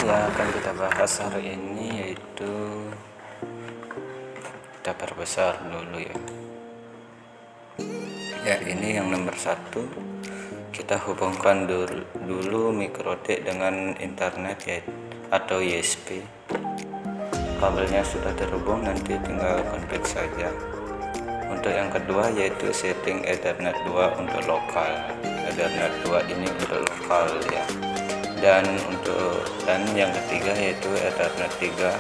yang akan kita bahas hari ini yaitu kita perbesar dulu ya. Ini yang nomor satu, kita hubungkan dulu microDek dengan internet atau USB. Kabelnya sudah terhubung, nanti tinggal config saja. Untuk yang kedua yaitu setting Ethernet 2 untuk lokal. Ethernet 2 ini untuk lokal ya. Dan yang ketiga yaitu Ethernet 3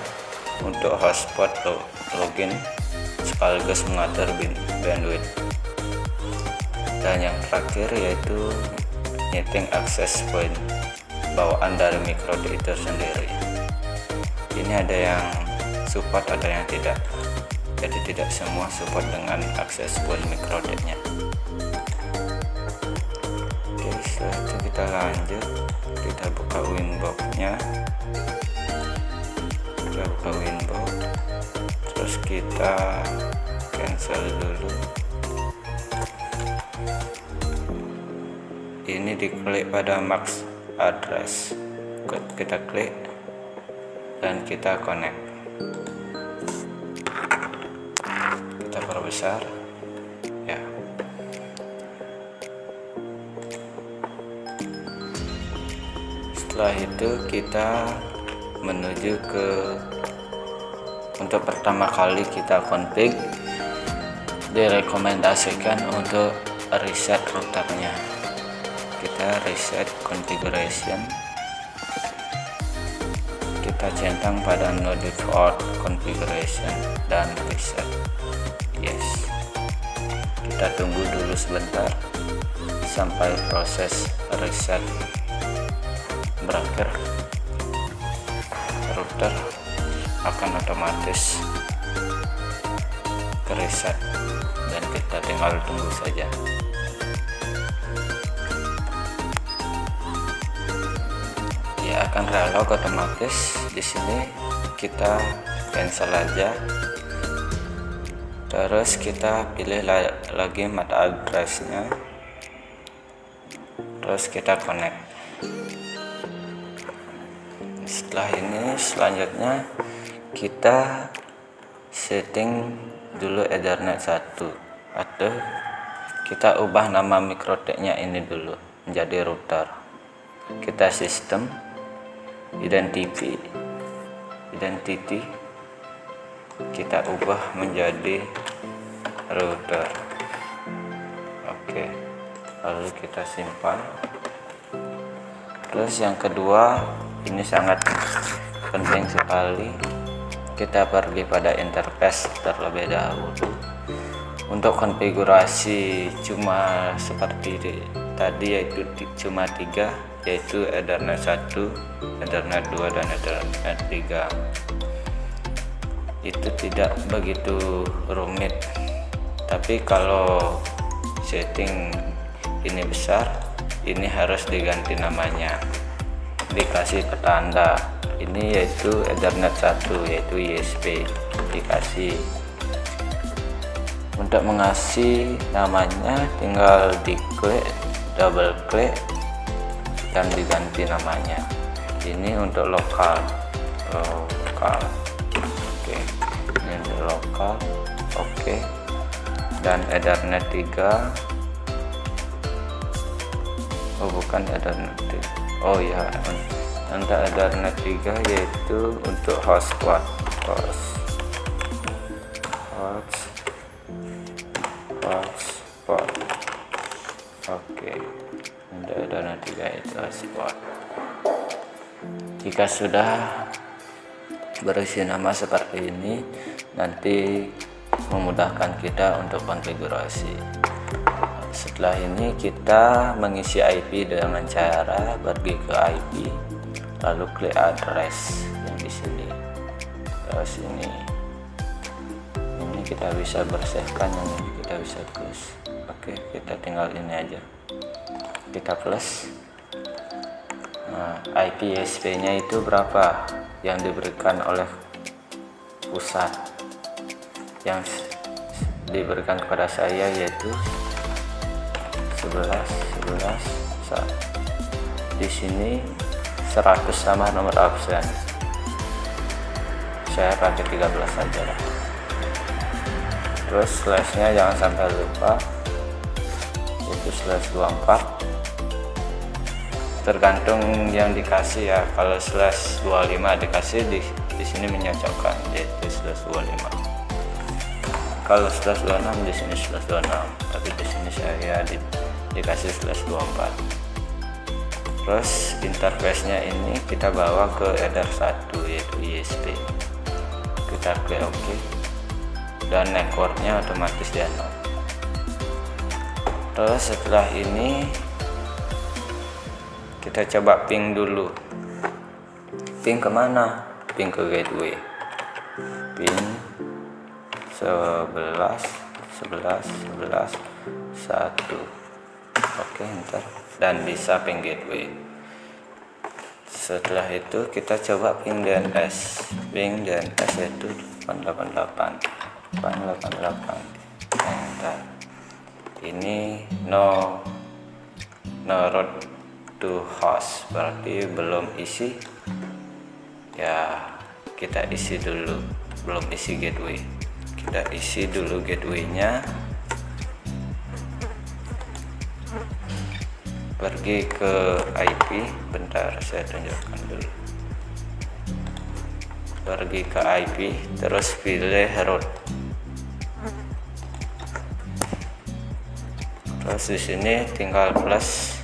untuk hotspot login sekaligus mengatur bandwidth. Dan yang terakhir yaitu setting access point bawaan dari microDek itu sendiri. Ini ada yang support, ada yang tidak. Jadi tidak semua support dengan access point microDek-nya. Oke, setelah itu kita lanjut, kita buka Winbox-nya. Kita buka Winbox, terus kita cancel dulu. Ini diklik pada MAC address, kita klik dan kita connect. Kita perbesar ya. Setelah itu kita menuju ke, untuk pertama kali kita config, direkomendasikan untuk reset routernya. Kita reset configuration, kita centang pada no default configuration dan reset. Yes, kita tunggu dulu sebentar sampai proses reset berakhir. Router akan otomatis ke reset dan kita tinggal tunggu saja. Ya, akan relog otomatis. Di sini kita cancel aja. Terus kita pilih lagi MAC address-nya. Terus kita connect. Setelah ini selanjutnya kita setting dulu Ethernet 1 atau kita ubah nama microDek-nya ini dulu menjadi router. Kita sistem identity kita ubah menjadi router. Oke, lalu kita simpan. Terus yang kedua, ini sangat penting sekali, kita pergi pada interface terlebih dahulu. Untuk konfigurasi cuma seperti tadi, yaitu cuma 3, yaitu Ethernet 1, Ethernet 2 dan Ethernet 3. Itu tidak begitu rumit, tapi kalau setting ini besar, ini harus diganti namanya, dikasih petanda. Ini yaitu Ethernet 1, yaitu USB, dikasih. Untuk mengasih namanya tinggal diklik, double klik dan diganti namanya. Ini untuk lokal. Oke, ini untuk lokal. Oke. Dan Ethernet 3. Oh, bukan Ethernet 3. Oh ya, untuk Ethernet 3 yaitu untuk hotspot. Oke, untuk Ethernet 3 itu hotspot. Jika sudah berisi nama seperti ini, nanti memudahkan kita untuk konfigurasi. Setelah ini kita mengisi IP dengan cara pergi ke IP, lalu klik address yang di sini. Terus ini kita bisa bersihkan, yang ini kita bisa plus. Oke, kita tinggal ini aja, kita plus. IP ISP nya itu berapa yang diberikan oleh pusat, yang diberikan kepada saya yaitu 11. Di sini 100 tambah nomor absen, saya pakai 13 saja lah. Terus slashnya jangan sampai lupa, itu /24, tergantung yang dikasih ya. Kalau /25 dikasih di sini menyocokkan, yaitu /25. Kalau /26 di sini /26, tapi di sini saya dikasih /24. Terus interface-nya ini kita bawa ke header 1, yaitu ISP. Kita klik OK, dan networknya otomatis dia nol. Terus setelah ini kita coba ping dulu. Ping kemana? Ping ke gateway. Ping 11 1. Oke, ntar, dan bisa ping gateway. Setelah itu kita coba ping DNS. Ping DNS itu 888. Ntar. Ini no route to host, berarti belum isi ya. Kita isi dulu, belum isi gateway. Kita isi dulu gateway-nya. Pergi ke IP, bentar saya tunjukkan dulu. Pergi ke IP, terus pilih route. Terus di sini tinggal plus.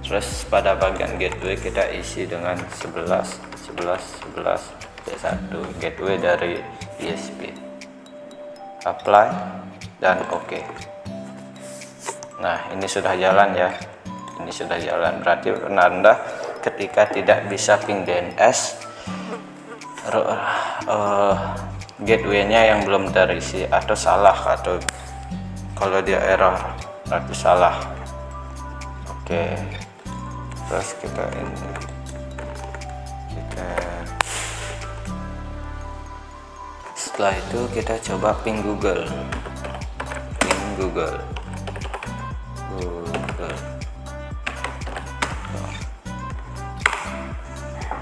Terus pada bagian gateway kita isi dengan 11 1 gateway dari ISP. Apply dan OK. Nah, ini sudah jalan ya. Ini sudah jalan, berarti penanda ketika tidak bisa ping DNS, gateway-nya yang belum terisi atau salah, atau kalau dia error berarti salah. Oke. Terus kita setelah itu kita coba ping Google.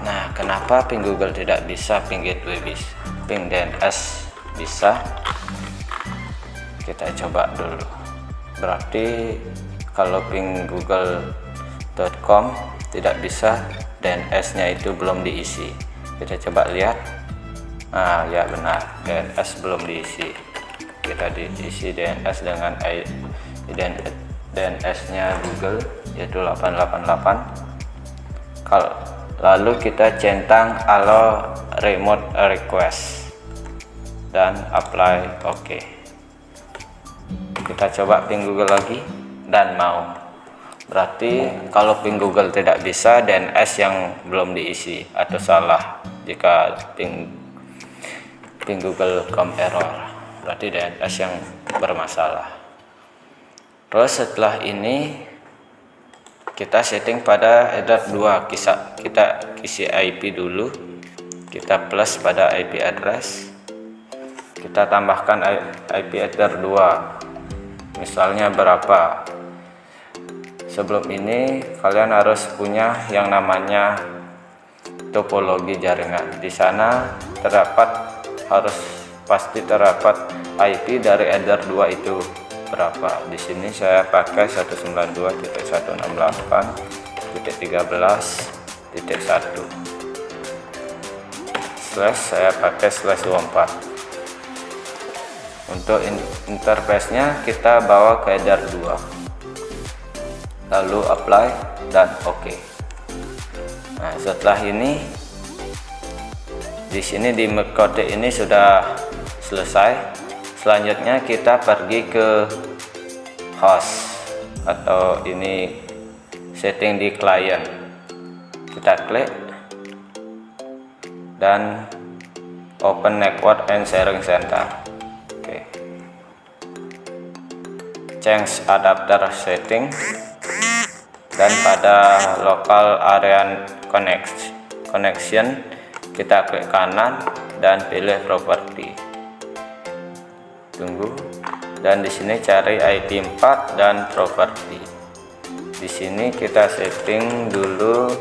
Nah, kenapa ping Google tidak bisa, ping gateway bisa, ping DNS bisa? Kita coba dulu. Berarti kalau ping google.com tidak bisa, DNS-nya itu belum diisi. Kita coba lihat. Nah, ya benar, DNS belum diisi. Kita diisi DNS dengan DNS-nya Google, yaitu 888. Lalu kita centang allow remote request dan apply OK. Kita coba ping Google lagi dan mau. Berarti kalau ping Google tidak bisa, DNS yang belum diisi atau salah. Jika ping Google.com error, berarti DNS yang bermasalah. Terus setelah ini kita setting pada header 2, kita isi IP dulu. Kita plus pada IP address, kita tambahkan IP header 2, misalnya berapa. Sebelum ini kalian harus punya yang namanya topologi jaringan. Di sana pasti terdapat IP dari header 2 itu berapa. Di sini saya pakai 192.168.13.1 saya pakai /24. Untuk interface-nya kita bawa ke header 2, lalu apply dan OK. Nah, setelah ini di sini di microtik ini sudah selesai. Selanjutnya kita pergi ke host, atau ini setting di client. Kita klik dan open network and sharing center. Oke. Change adapter setting, dan pada local area connection kita klik kanan dan pilih property. Tunggu, dan di sini cari IP 4 dan property. Di sini kita setting dulu,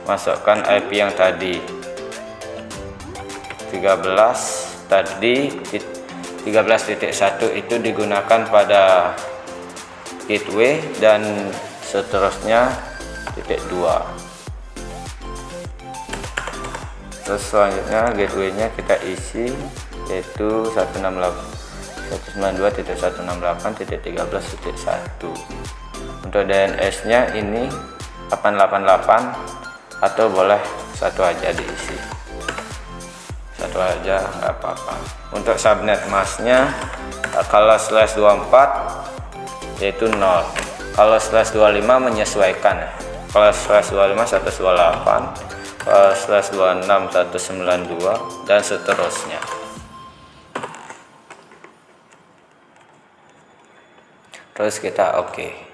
masukkan IP yang tadi 13 tadi 13.1 itu digunakan pada gateway dan seterusnya titik 2. Terus selanjutnya gateway-nya kita isi yaitu 192.168.13.1. Untuk DNS-nya ini 888 atau boleh satu aja diisi. Satu aja nggak apa-apa. Untuk subnet masknya kalau /24 yaitu 0. Kalau /25 menyesuaikan. Kalau /25 128, kalau /26 192 dan seterusnya. Terus kita oke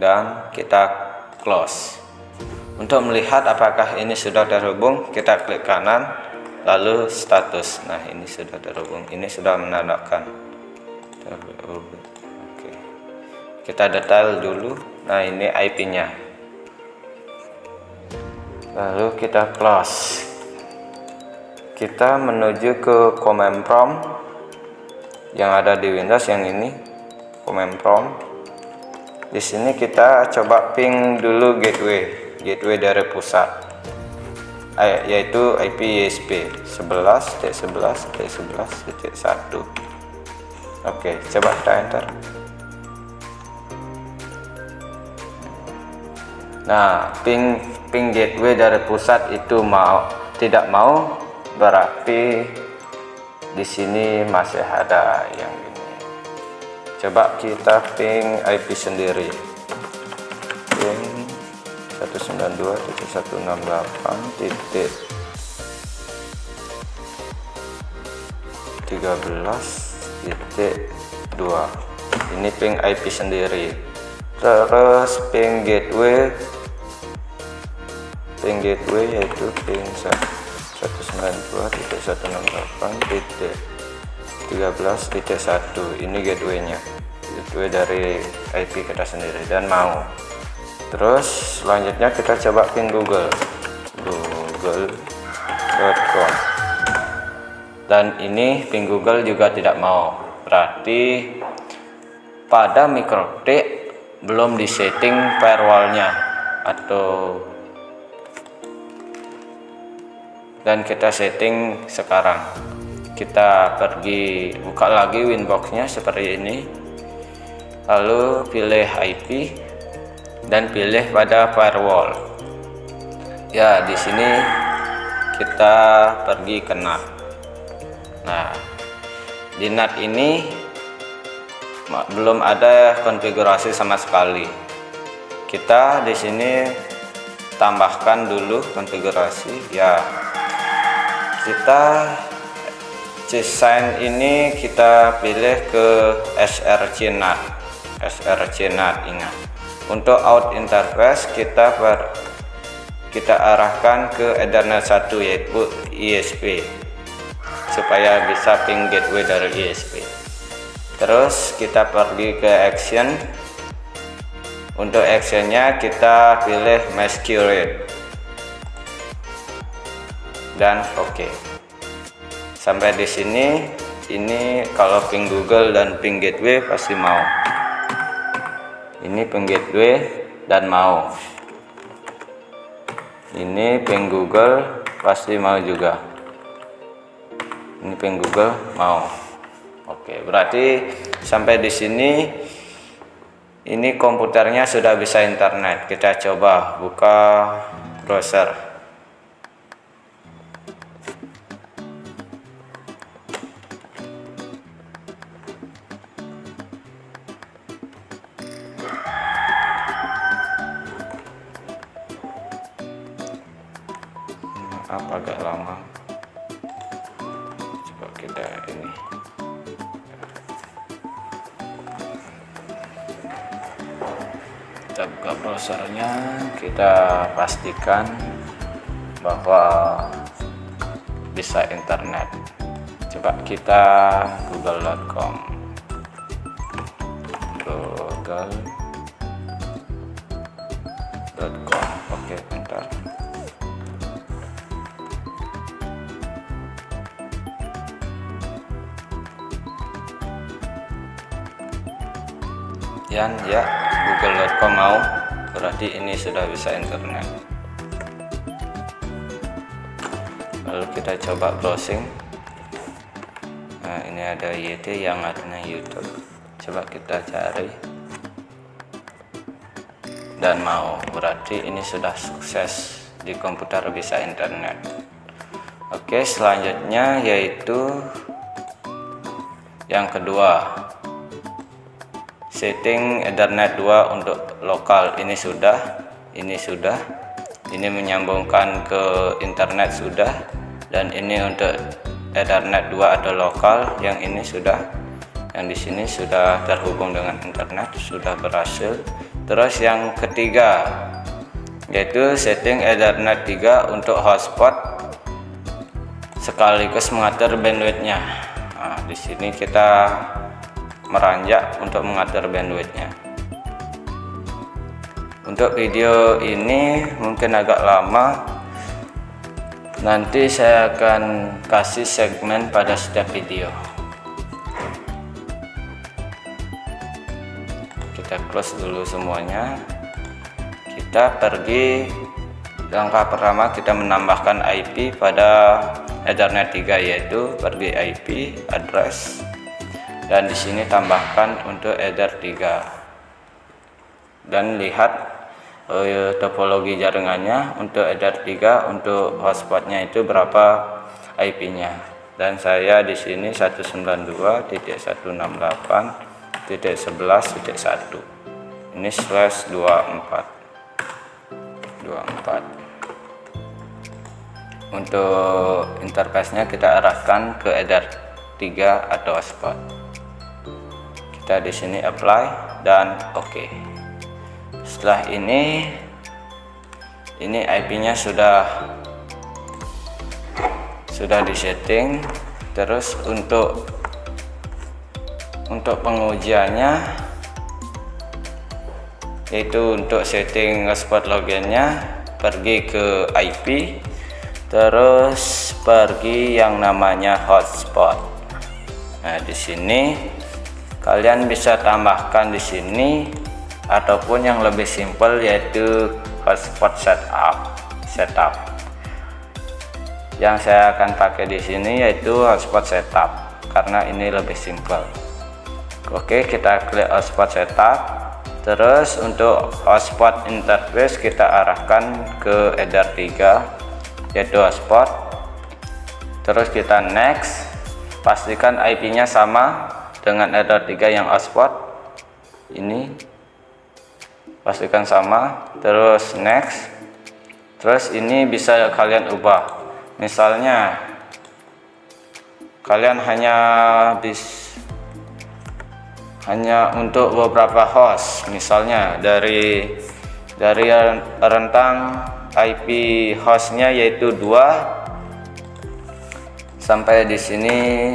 dan kita close. Untuk melihat apakah ini sudah terhubung, kita klik kanan lalu status. Nah, ini sudah terhubung, ini sudah menandakan terhubung. Oke, kita detail dulu. Nah, ini IP-nya, lalu kita close. Kita menuju ke command prompt yang ada di Windows, yang ini command prompt. Di sini kita coba ping dulu gateway dari pusat, yaitu IP ISP 11.11.11.1. Oke, coba kita enter. Nah, ping gateway dari pusat itu tidak mau, berarti di sini masih ada yang ini. Coba kita ping IP sendiri, ping 192.168.13.2. Ini ping IP sendiri. Terus ping gateway yaitu ping 192.168.13.1. ini gateway-nya, gateway dari IP kita sendiri dan mau. Terus selanjutnya kita coba ping google.com, dan ini ping Google juga tidak mau, berarti pada microtik belum disetting firewall-nya dan kita setting sekarang. Kita pergi buka lagi Winbox-nya seperti ini, lalu pilih IP dan pilih pada firewall. Ya, di sini kita pergi ke NAT. Nah, di NAT ini belum ada konfigurasi sama sekali. Kita di sini tambahkan dulu konfigurasi. Ya, kita desain ini kita pilih ke src NAT. Ingat, untuk out interface kita arahkan ke Ethernet 1 yaitu ISP supaya bisa ping gateway dari ISP. Terus kita pergi ke action. Untuk actionnya kita pilih masquerade dan oke. Sampai di sini, ini kalau ping Google dan ping gateway pasti mau. Ini ping gateway dan mau. Ini ping Google pasti mau juga. Ini ping Google mau. Oke, berarti sampai di sini ini komputernya sudah bisa internet. Kita coba buka browser. Agak lama, coba kita ini. Kita buka browsernya, kita pastikan bahwa bisa internet. Coba kita google.com. ya google.com mau, berarti ini sudah bisa internet. Lalu kita coba browsing. Nah, ini ada YT yang artinya YouTube. Coba kita cari dan mau, berarti ini sudah sukses di komputer bisa internet. Oke, selanjutnya yaitu yang kedua, setting Ethernet 2 untuk lokal. Ini menyambungkan ke internet sudah, dan ini untuk Ethernet 2 atau lokal. Yang ini sudah, yang di sini sudah terhubung dengan internet, sudah berhasil. Terus yang ketiga yaitu setting Ethernet 3 untuk hotspot sekaligus mengatur bandwidthnya. Nah, di sini kita meranjak untuk mengatur bandwidthnya. Untuk video ini mungkin agak lama, nanti saya akan kasih segmen pada setiap video. Kita close dulu semuanya. Kita pergi, langkah pertama kita menambahkan IP pada Ethernet 3, yaitu pergi IP address, dan di sini tambahkan untuk Ether 3 dan lihat topologi jaringannya. Untuk Ether 3 untuk hotspotnya itu berapa IP-nya, dan saya di sini 192.168.11.1 ini /24. Untuk interface-nya kita arahkan ke Ether 3 atau hotspot. Kita di sini apply dan oke. Setelah ini IP-nya sudah disetting. Terus untuk pengujiannya, yaitu untuk setting hotspot loginnya, pergi ke IP, terus pergi yang namanya hotspot. Nah, di sini kalian bisa tambahkan di sini, ataupun yang lebih simpel yaitu hotspot setup. Yang saya akan pakai di sini yaitu hotspot setup karena ini lebih simpel. Oke, kita klik hotspot setup. Terus untuk hotspot interface kita arahkan ke Ether 3 yaitu hotspot. Terus kita next, pastikan IP-nya sama dengan Ether 3 yang hotspot. Ini pastikan sama, terus next. Terus ini bisa kalian ubah, misalnya kalian hanya untuk beberapa host, misalnya dari rentang IP hostnya yaitu 2 sampai di sini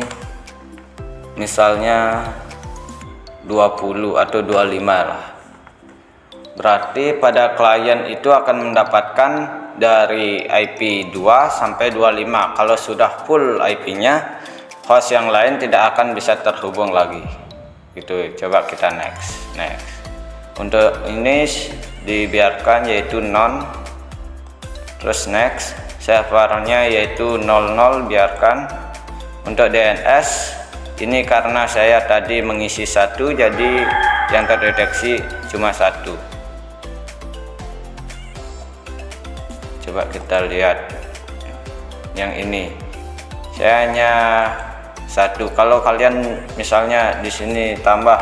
misalnya 20 atau 25 lah. Berarti pada klien itu akan mendapatkan dari IP 2 sampai 25. Kalau sudah full IP-nya, host yang lain tidak akan bisa terhubung lagi. Gitu. Coba kita next. Untuk ini dibiarkan yaitu non. Terus next, servernya yaitu 00 biarkan. Untuk DNS ini karena saya tadi mengisi 1, jadi yang terdeteksi cuma 1. Coba kita lihat yang ini, saya hanya 1. Kalau kalian misalnya di sini tambah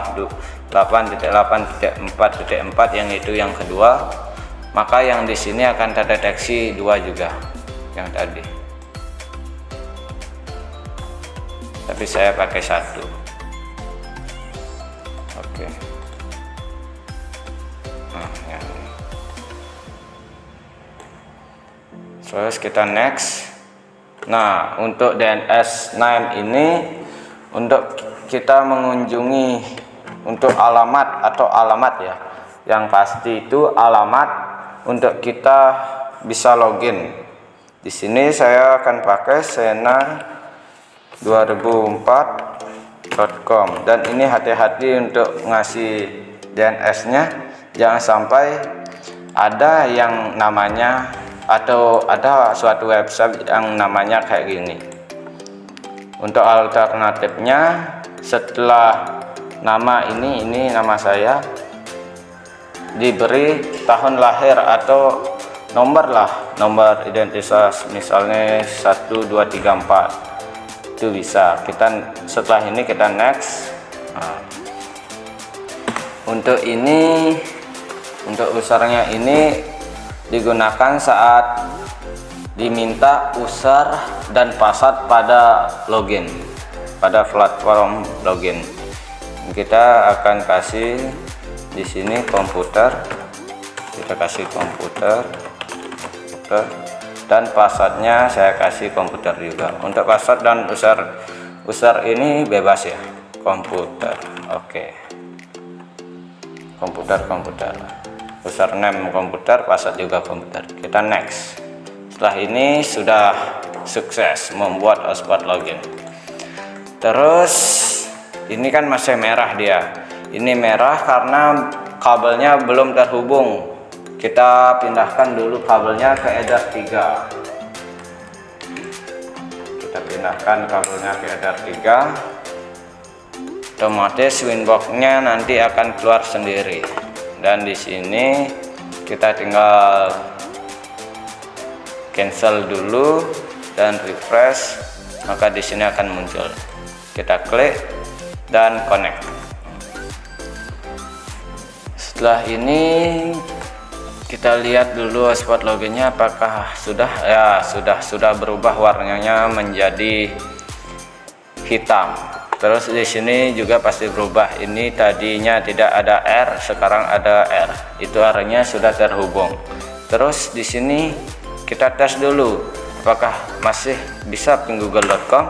8.8.4.4 yang itu yang kedua, maka yang di sini akan terdeteksi 2 juga yang tadi. Tapi saya pakai 1. Oke. Nah, yang ini. Terus kita next. Nah, untuk DNS name ini untuk kita mengunjungi untuk alamat atau alamat ya. Yang pasti itu alamat untuk kita bisa login. Di sini saya akan pakai sena2004.com, dan ini hati-hati untuk ngasih DNS-nya jangan sampai ada yang namanya atau ada suatu website yang namanya kayak gini. Untuk alternatifnya, setelah nama ini nama saya, diberi tahun lahir atau nomor identitas, misalnya 1234, itu bisa. Setelah ini kita next. Untuk usernya ini digunakan saat diminta user dan password pada login, pada platform login. Kita akan kasih di sini komputer, kita kasih komputer, dan passwordnya saya kasih komputer juga. Untuk password dan user ini bebas ya, komputer. Oke. Komputer, username komputer, password juga komputer. Kita next. Setelah ini sudah sukses membuat hotspot login. Terus ini kan masih merah dia. Ini merah karena kabelnya belum terhubung. Kita pindahkan dulu kabelnya ke header 3. Kita pindahkan kabelnya ke header 3. Otomatis Winbox-nya nanti akan keluar sendiri. Dan di sini kita tinggal cancel dulu dan refresh, maka di sini akan muncul. Kita klik dan connect. Setelah ini kita lihat dulu hotspot loginnya apakah sudah berubah warnanya menjadi hitam. Terus di sini juga pasti berubah. Ini tadinya tidak ada R, sekarang ada R. Itu artinya sudah terhubung. Terus di sini kita tes dulu apakah masih bisa ping google.com.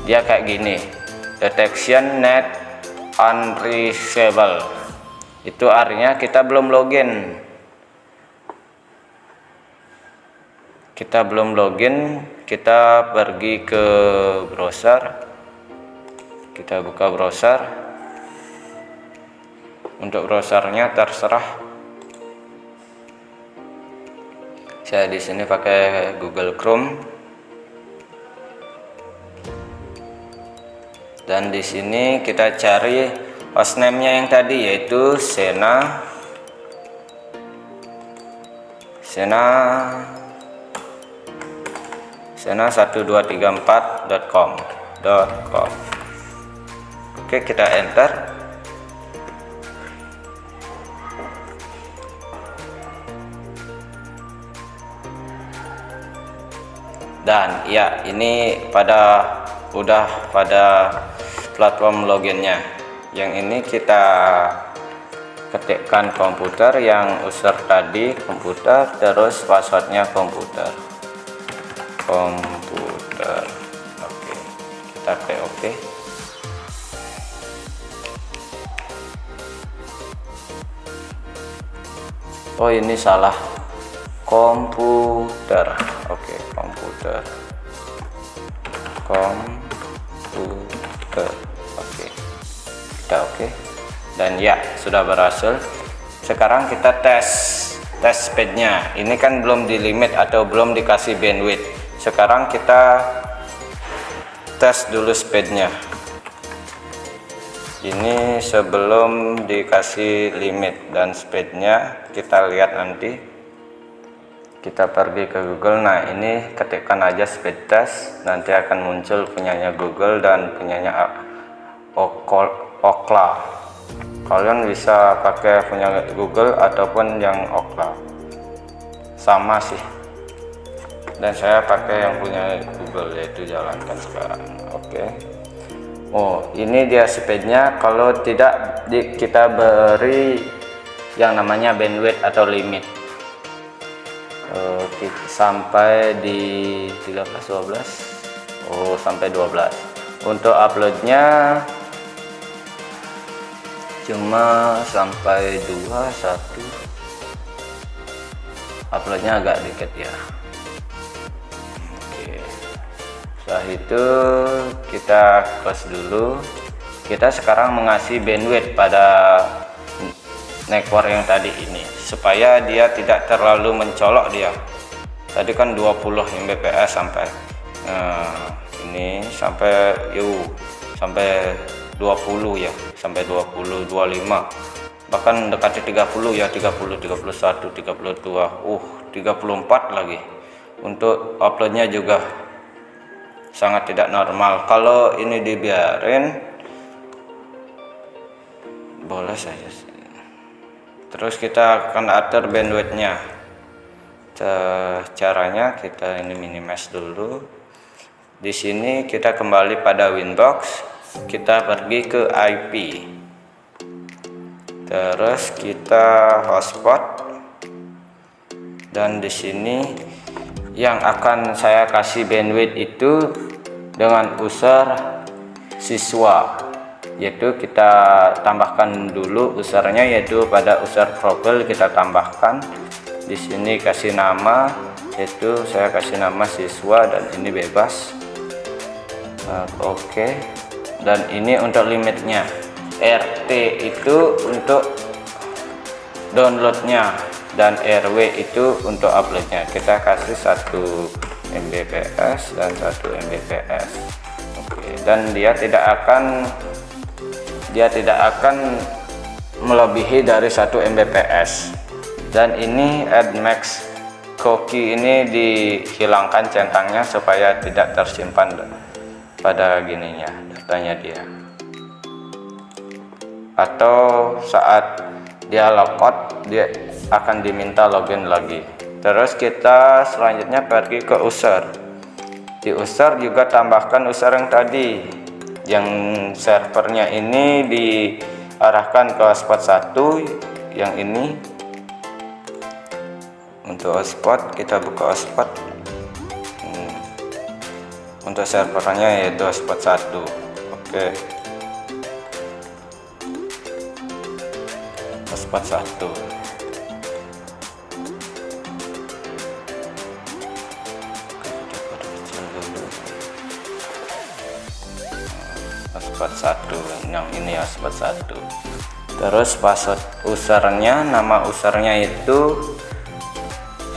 Dia kayak gini, detection net unreachable. Itu artinya kita belum login. Kita pergi ke browser, kita buka browser. Untuk browsernya terserah. Saya di sini pakai Google Chrome. Dan di sini kita cari hostname-nya yang tadi, yaitu Sena 1234.com. Oke, kita enter. Dan ya, ini udah pada platform loginnya. Yang ini kita ketikkan komputer, yang user tadi komputer, terus passwordnya komputer. Oke, kita klik oke. Oh, ini salah, komputer. Oke, komputer. Oke, kita oke. Dan ya, sudah berhasil. Sekarang kita tes speednya. Ini kan belum di limit atau belum dikasih bandwidth. Sekarang kita tes dulu speednya. Ini sebelum dikasih limit dan speednya, kita lihat nanti. Kita pergi ke Google. Nah, ini ketikkan aja speed test, nanti akan muncul punyanya Google dan punyanya Ookla. Kalian bisa pakai punya Google ataupun yang Ookla, sama sih. Dan saya pakai yang punya Google, yaitu jalankan sekarang. Oke. Oh, ini dia speednya. Kalau tidak kita beri yang namanya bandwidth atau limit. Sampai di 13-12. Sampai 12. Untuk uploadnya cuma sampai 21. Uploadnya agak dikit ya. Oke. Setelah itu kita close dulu. kita sekarang mengasih bandwidth pada network yang tadi ini supaya dia tidak terlalu mencolok. Dia tadi kan 20 Mbps sampai ini sampai sampai 20 ya, sampai 20, 25, bahkan dekati 30 ya, 30, 31, 32, 34 lagi. Untuk uploadnya juga sangat tidak normal. Kalau ini dibiarin boleh saja. Terus kita akan atur bandwidthnya. Caranya kita ini minimize dulu. Di sini kita kembali pada Winbox, kita pergi ke IP, terus kita hotspot, dan di sini yang akan saya kasih bandwidth itu dengan user siswa, yaitu kita tambahkan dulu usernya, yaitu pada user profile kita tambahkan di sini, kasih nama, yaitu saya kasih nama siswa dan ini bebas. Oke. Dan ini untuk limitnya. RT itu untuk downloadnya dan RW itu untuk uploadnya. Kita kasih 1 Mbps dan 1 Mbps. Oke. Dan dia tidak akan melebihi dari 1 Mbps. Dan ini add max cookie ini dihilangkan centangnya supaya tidak tersimpan pada gininya, datanya dia, atau saat dia logout dia akan diminta login lagi. Terus kita selanjutnya pergi ke user. Di user juga tambahkan user yang tadi, yang servernya ini diarahkan ke hotspot 1 yang ini. Untuk hotspot kita buka hotspot. Untuk servernya yaitu hotspot 1. Oke. Hotspot 1. Hotspot 1 yang ini, hotspot 1. Terus password usernya, nama usernya itu,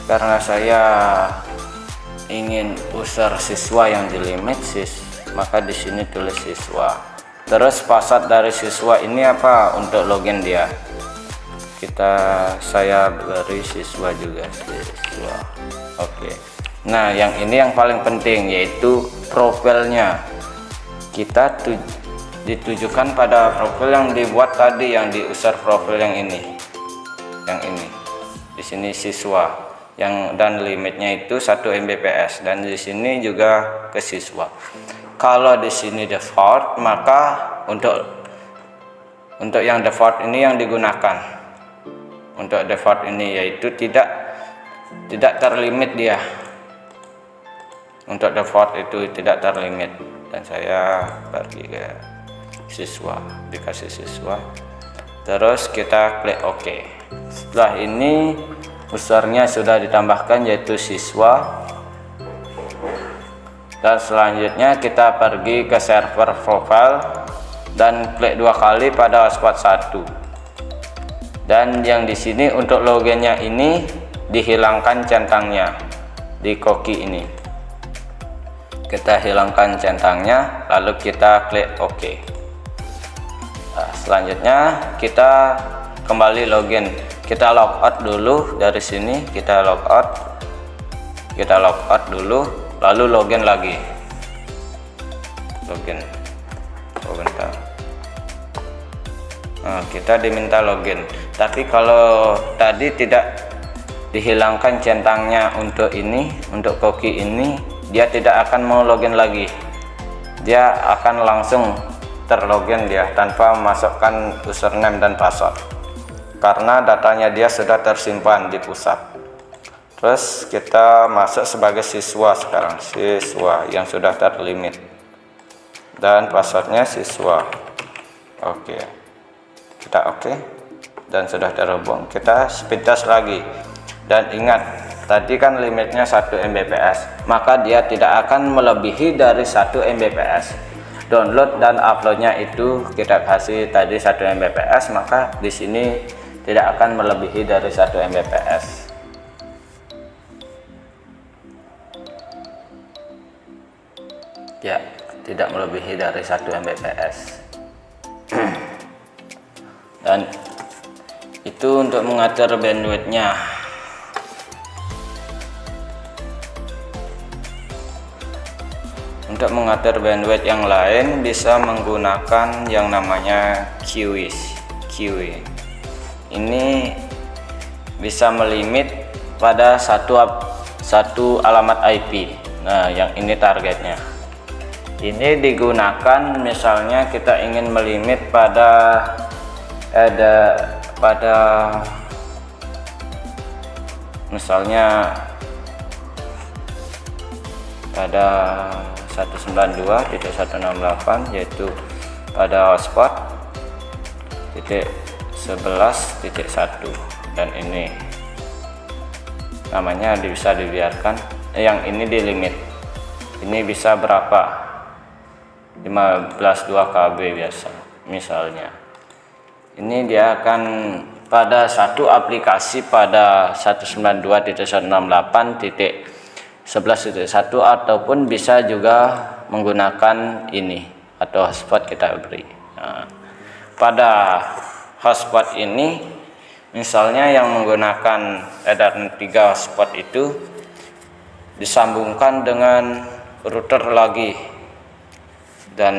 karena saya ingin user siswa yang dilimit maka di sini tulis siswa. Terus password dari siswa ini apa? Untuk login dia saya beri siswa juga, siswa. Oke. Nah, yang ini yang paling penting, yaitu profilnya. Kita ditujukan pada profil yang dibuat tadi, yang di user profil yang ini. Di sini siswa. Dan limitnya itu 1 Mbps, dan di sini juga ke siswa. Kalau di sini default, maka untuk yang default ini yang digunakan. Untuk default ini yaitu tidak terlimit dia. Untuk default itu tidak terlimit, dan saya pergi ke siswa, dikasih siswa. Terus kita klik OK. Setelah ini usernya sudah ditambahkan, yaitu siswa. Dan selanjutnya kita pergi ke server profile dan klik 2 kali pada hotspot 1. Dan yang di sini untuk loginnya ini dihilangkan centangnya di cookie ini. Kita hilangkan centangnya, lalu kita klik OK. Nah, selanjutnya kita kembali login. Kita logout dulu dari sini, kita logout dulu, lalu login lagi. Bentar. Nah, kita diminta login. Tapi kalau tadi tidak dihilangkan centangnya untuk ini, untuk cookie ini, dia tidak akan mau login lagi. Dia akan langsung terlogin dia tanpa memasukkan username dan password, karena datanya dia sudah tersimpan di pusat. Terus kita masuk sebagai siswa sekarang, siswa yang sudah terlimit, dan passwordnya siswa. Oke, kita oke, dan sudah terhubung. Kita speed test lagi, dan ingat tadi kan limitnya 1 Mbps, maka dia tidak akan melebihi dari 1 Mbps. download dan uploadnya itu kita kasih tadi 1 Mbps, maka di sini tidak akan melebihi dari 1 Mbps. Ya, tidak melebihi dari 1 Mbps. Dan itu untuk mengatur bandwidthnya. Untuk mengatur bandwidth yang lain bisa menggunakan yang namanya QoS. Ini bisa melimit pada satu alamat IP. Nah, yang ini targetnya. Ini digunakan misalnya kita ingin melimit pada misalnya pada 192.168, yaitu pada hotspot titik 11.1, dan ini namanya bisa dibiarkan, yang ini di limit. Ini bisa berapa? 15.2 KB biasa misalnya. Ini dia akan pada satu aplikasi pada 192.168.11.1 ataupun bisa juga menggunakan ini atau hotspot kita beri. Nah, pada hotspot ini misalnya yang menggunakan Ethernet 3 hotspot itu disambungkan dengan router lagi dan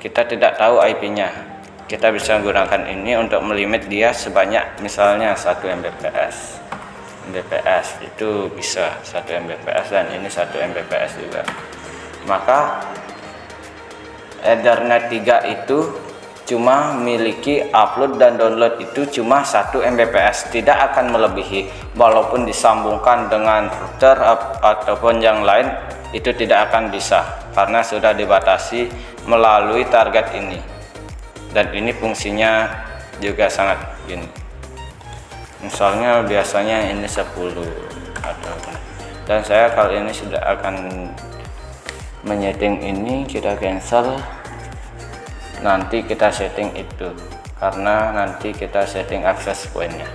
kita tidak tahu IP-nya. Kita bisa menggunakan ini untuk melimit dia sebanyak misalnya 1 Mbps. Itu bisa 1 Mbps dan ini 1 Mbps juga. Maka Ethernet 3 itu cuma miliki upload dan download itu cuma 1 Mbps, tidak akan melebihi. Walaupun disambungkan dengan router ataupun yang lain, itu tidak akan bisa karena sudah dibatasi melalui target ini. Dan ini fungsinya juga sangat gini. Misalnya biasanya ini 10 dan saya kali ini sudah akan menyeting ini, kita cancel. Nanti kita setting itu karena nanti kita setting access point-nya.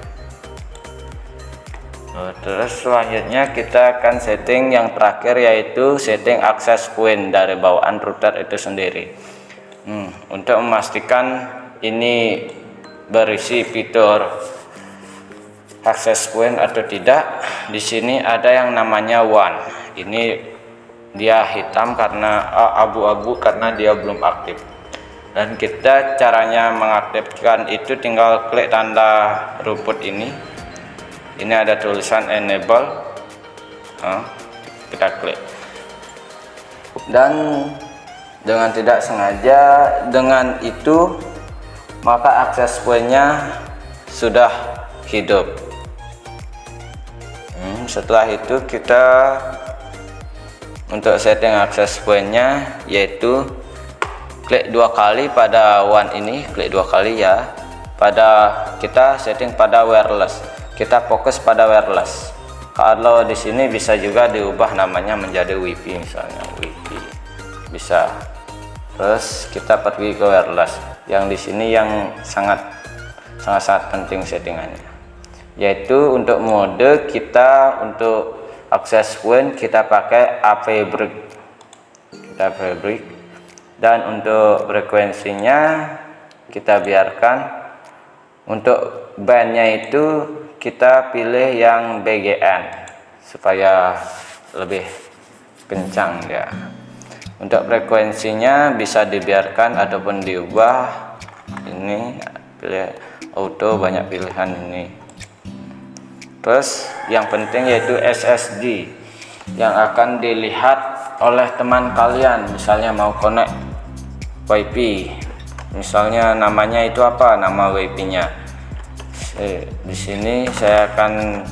Terus selanjutnya kita akan setting yang terakhir, yaitu setting access point dari bawaan router itu sendiri. Untuk memastikan ini berisi fitur access point atau tidak, di sini ada yang namanya one. Ini dia hitam karena abu-abu karena dia belum aktif. Dan kita caranya mengaktifkan itu tinggal klik tanda rumput ini. Ini ada tulisan enable. Kita klik. Dan dengan tidak sengaja dengan itu maka akses point-nya sudah hidup. Setelah itu kita untuk setting akses point-nya, yaitu klik 2 kali pada one ini, klik 2 kali ya. Pada kita setting pada wireless, kita fokus pada wireless. Kalau di sini bisa juga diubah namanya menjadi WiFi, misalnya WiFi bisa. Terus kita pergi ke wireless. Yang di sini yang sangat penting settingannya, yaitu untuk mode kita untuk access point kita pakai AV break. Dan untuk frekuensinya kita biarkan. Untuk bandnya itu kita pilih yang BGN supaya lebih kencang ya. Untuk frekuensinya bisa dibiarkan ataupun diubah. Ini pilih auto, banyak pilihan ini. Terus yang penting yaitu SSD yang akan dilihat oleh teman kalian, misalnya mau connect WiFi, misalnya namanya itu apa, nama WiFi-nya. Di sini saya akan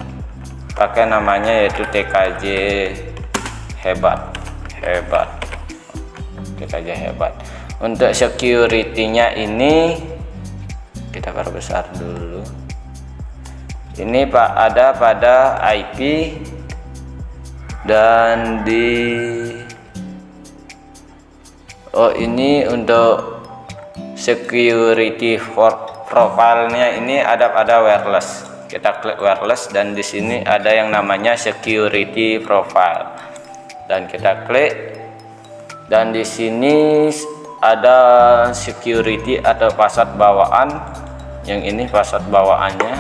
pakai namanya yaitu TKJ hebat. TKJ hebat. Untuk security-nya ini kita perbesar dulu. Ini Pak ada pada IP dan di Oh, ini untuk security profile-nya ini ada wireless. Kita klik wireless dan di sini ada yang namanya security profile. Dan kita klik dan di sini ada security atau password bawaan. Yang ini password bawaannya.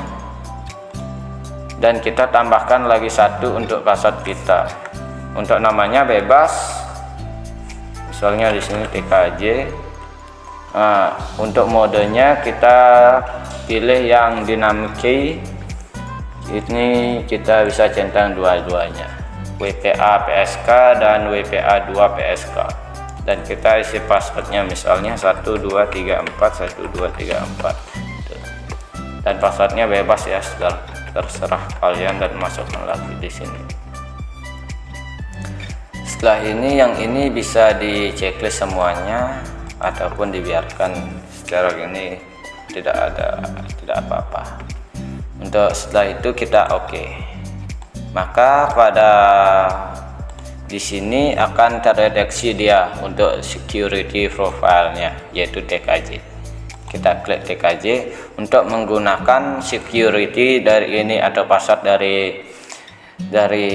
Dan kita tambahkan lagi satu untuk password kita. Untuk namanya bebas. Misalnya di sini TKJ. Nah, untuk modenya kita pilih yang dynamic key. Ini kita bisa centang dua-duanya, WPA PSK dan WPA 2 PSK. Dan kita isi passwordnya misalnya 1234 1234. Dan passwordnya bebas ya, terserah kalian dan masukkan lagi di sini. Setelah ini yang ini bisa di checklist semuanya ataupun dibiarkan secara gini, tidak apa-apa. Untuk setelah itu kita oke. Maka pada di sini akan terdeteksi dia untuk security profile-nya, yaitu TKJ. Kita klik TKJ untuk menggunakan security dari ini atau password dari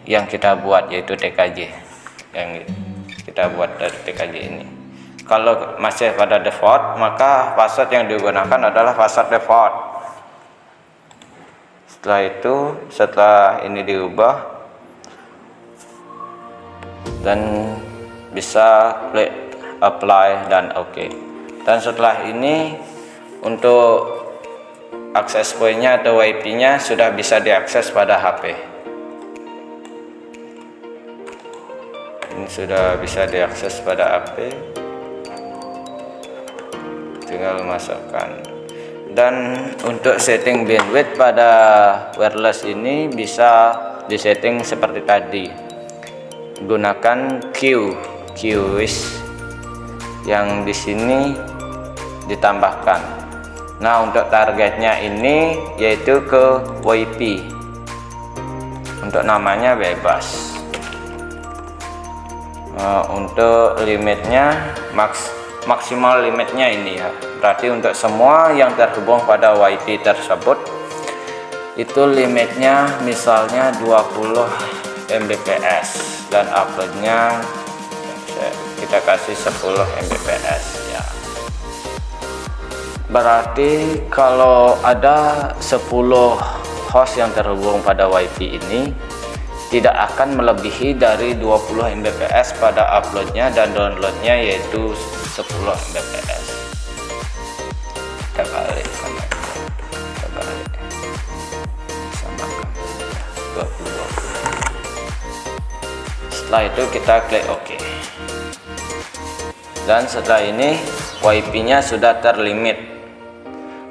yang kita buat, yaitu TKJ yang kita buat dari TKJ ini. Kalau masih pada default, maka password yang digunakan adalah password default. Setelah ini diubah dan bisa klik apply dan oke. Dan setelah ini untuk akses point-nya atau WiFi-nya sudah bisa diakses pada HP. Ini sudah bisa diakses pada HP. Tinggal masukkan. Dan untuk setting bandwidth pada wireless ini bisa disetting seperti tadi, gunakan QWish yang di sini ditambahkan. Nah, untuk targetnya ini yaitu ke WiFi. Untuk namanya bebas. Untuk limitnya maksimal limitnya ini ya, berarti untuk semua yang terhubung pada WiFi tersebut itu limitnya misalnya 20 Mbps dan uploadnya kita kasih 10 Mbps ya. Berarti kalau ada 10 host yang terhubung pada WiFi ini tidak akan melebihi dari 20 Mbps pada uploadnya dan downloadnya, yaitu 10 Mbps. Kita kali sama 20. Setelah itu kita klik OK. Dan setelah ini WiFi-nya sudah terlimit.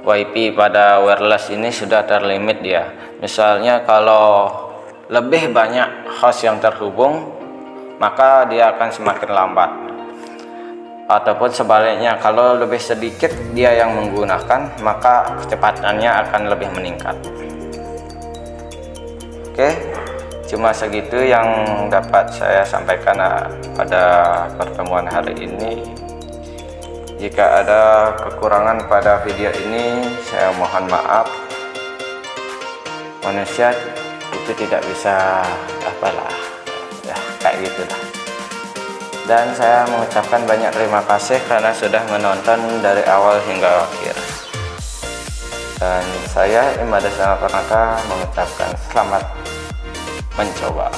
WiFi pada wireless ini sudah terlimit dia. Misalnya kalau lebih banyak host yang terhubung, maka dia akan semakin lambat. Ataupun sebaliknya, kalau lebih sedikit dia yang menggunakan, maka kecepatannya akan lebih meningkat. Oke, cuma segitu yang dapat saya sampaikan pada pertemuan hari ini. Jika ada kekurangan pada video ini, saya mohon maaf. Manusia itu tidak bisa apalah ya, kayak gitulah. Dan saya mengucapkan banyak terima kasih karena sudah menonton dari awal hingga akhir. Dan saya Imada Sangat Pranata mengucapkan selamat mencoba.